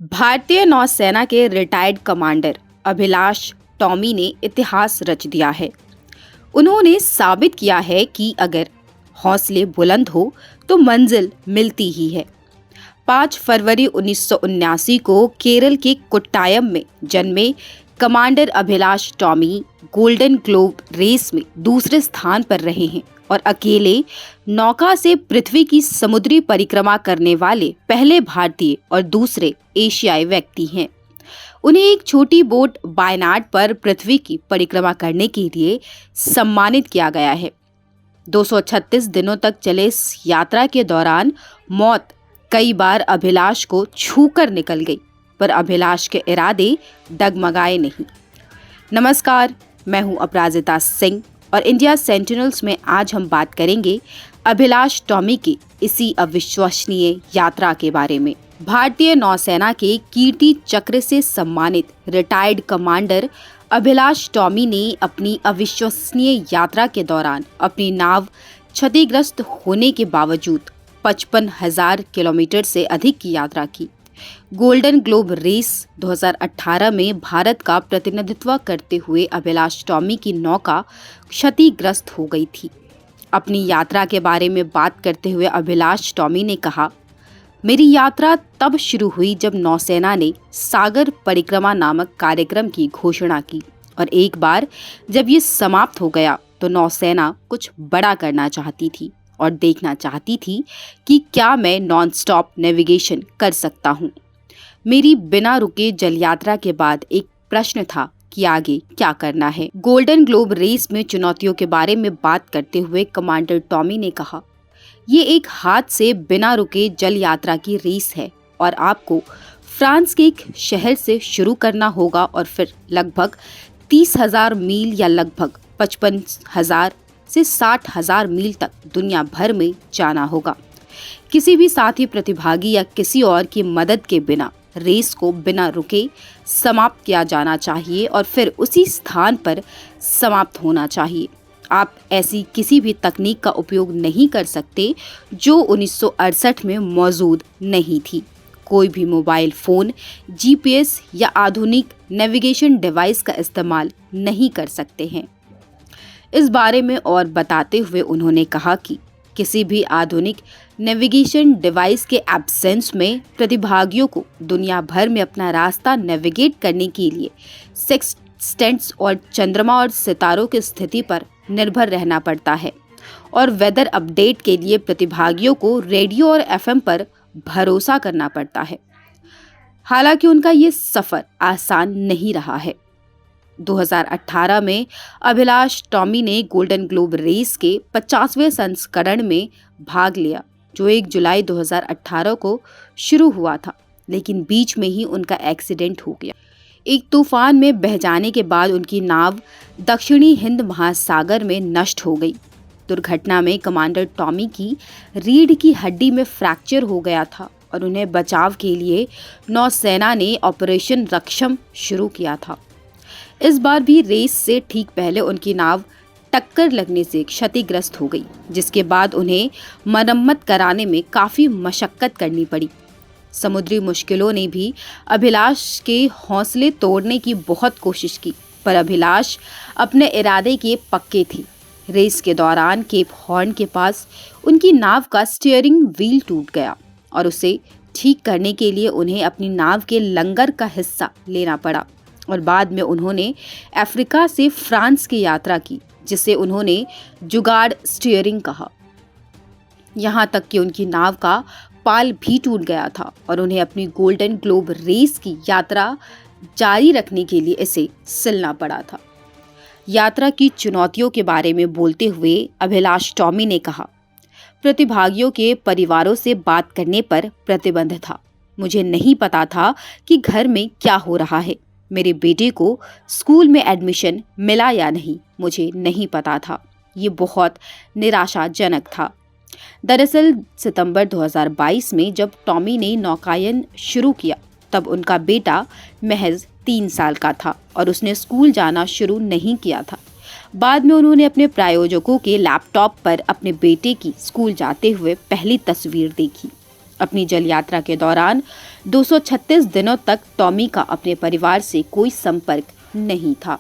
भारतीय नौसेना के रिटायर्ड कमांडर अभिलाष टॉमी ने इतिहास रच दिया है। उन्होंने साबित किया है कि अगर हौसले बुलंद हो तो मंजिल मिलती ही है। 5 फरवरी 1979 को केरल के कुट्टायम में जन्मे commander Abhilash Tomy golden globe race में दूसरे स्थान पर रहे हैं और अकेले नौका से पृथ्वी की समुद्री परिक्रमा करने वाले पहले भारतीय और दूसरे एशियाई व्यक्ति हैं। उन्हें एक छोटी बोट वायनाड पर पृथ्वी की परिक्रमा करने के लिए सम्मानित किया गया है। 236 दिनों तक चले इस यात्रा के दौरान मौत कई बार अभिलाष को छूकर निकल गई, पर अभिलाष के इरादे डगमगाए नहीं। नमस्कार, मैं हूं अपराजिता सिंह और इंडिया सेंटिनल्स में आज हम बात करेंगे अभिलाष टॉमी की इसी अविश्वसनीय यात्रा के बारे में। भारतीय नौसेना के कीर्ति चक्र से सम्मानित रिटायर्ड कमांडर अभिलाष टॉमी ने अपनी अविश्वसनीय यात्रा के दौरान अपनी नाव क्षतिग्रस्त होने के बावजूद 55,000 किलोमीटर से अधिक की यात्रा की। गोल्डन ग्लोब रेस 2018 में भारत का प्रतिनिधित्व करते हुए अभिलाष टॉमी की नौका क्षतिग्रस्त हो गई थी। अपनी यात्रा के बारे में बात करते हुए अभिलाष टॉमी ने कहा, मेरी यात्रा तब शुरू हुई जब नौसेना ने सागर परिक्रमा नामक कार्यक्रम की घोषणा की और एक बार जब ये समाप्त हो गया तो नौसेना कुछ बड़ा करना चाहती थी और देखना चाहती थी कि क्या मैं नॉन स्टॉप नेविगेशन कर सकता हूँ। मेरी बिना रुके जल यात्रा के बाद एक प्रश्न था कि आगे क्या करना है। गोल्डन ग्लोब रेस में चुनौतियों के बारे में बात करते हुए कमांडर टॉमी ने कहा, ये एक हाथ से बिना रुके जल यात्रा की रेस है और आपको फ्रांस के एक शहर से शुरू करना होगा और फिर लगभग 30,000 मील या लगभग 55,000 से 60,000 मील तक दुनिया भर में जाना होगा। किसी भी साथी प्रतिभागी या किसी और की मदद के बिना रेस को बिना रुके समाप्त किया जाना चाहिए और फिर उसी स्थान पर समाप्त होना चाहिए। आप ऐसी किसी भी तकनीक का उपयोग नहीं कर सकते जो 1968 में मौजूद नहीं थी। कोई भी मोबाइल फ़ोन, जीपीएस या आधुनिक नेविगेशन डिवाइस का इस्तेमाल नहीं कर सकते हैं। इस बारे में और बताते हुए उन्होंने कहा कि किसी भी आधुनिक नेविगेशन डिवाइस के एब्सेंस में प्रतिभागियों को दुनिया भर में अपना रास्ता नेविगेट करने के लिए सेक्सटेंट्स और चंद्रमा और सितारों की स्थिति पर निर्भर रहना पड़ता है और वेदर अपडेट के लिए प्रतिभागियों को रेडियो और एफएम पर भरोसा करना पड़ता है। हालांकि उनका ये सफ़र आसान नहीं रहा है। 2018 में अभिलाष टॉमी ने गोल्डन ग्लोब रेस के 50वें संस्करण में भाग लिया, जो 1 जुलाई 2018 को शुरू हुआ था, लेकिन बीच में ही उनका एक्सीडेंट हो गया। एक तूफान में बह जाने के बाद उनकी नाव दक्षिणी हिंद महासागर में नष्ट हो गई। दुर्घटना में कमांडर टॉमी की रीढ़ की हड्डी में फ्रैक्चर हो गया था और उन्हें बचाव के लिए नौसेना ने ऑपरेशन रक्षम शुरू किया था। इस बार भी रेस से ठीक पहले उनकी नाव टक्कर लगने से क्षतिग्रस्त हो गई, जिसके बाद उन्हें मरम्मत कराने में काफ़ी मशक्कत करनी पड़ी। समुद्री मुश्किलों ने भी अभिलाष के हौसले तोड़ने की बहुत कोशिश की, पर अभिलाष अपने इरादे के पक्के थी। रेस के दौरान केप हॉर्न के पास उनकी नाव का स्टीयरिंग व्हील टूट गया और उसे ठीक करने के लिए उन्हें अपनी नाव के लंगर का हिस्सा लेना पड़ा और बाद में उन्होंने अफ्रीका से फ्रांस की यात्रा की, जिसे उन्होंने जुगाड़ स्टीयरिंग कहा। यहाँ तक कि उनकी नाव का पाल भी टूट गया था और उन्हें अपनी गोल्डन ग्लोब रेस की यात्रा जारी रखने के लिए इसे सिलना पड़ा था। यात्रा की चुनौतियों के बारे में बोलते हुए अभिलाष टॉमी ने कहा, प्रतिभागियों के परिवारों से बात करने पर प्रतिबंध था। मुझे नहीं पता था कि घर में क्या हो रहा है। मेरे बेटे को स्कूल में एडमिशन मिला या नहीं, मुझे नहीं पता था। ये बहुत निराशाजनक था। दरअसल सितंबर 2022 में जब टॉमी ने नौकायन शुरू किया, तब उनका बेटा महज 3 साल का था और उसने स्कूल जाना शुरू नहीं किया था। बाद में उन्होंने अपने प्रायोजकों के लैपटॉप पर अपने बेटे की स्कूल जाते हुए पहली तस्वीर देखी। अपनी जल यात्रा के दौरान 236 दिनों तक टॉमी का अपने परिवार से कोई संपर्क नहीं था।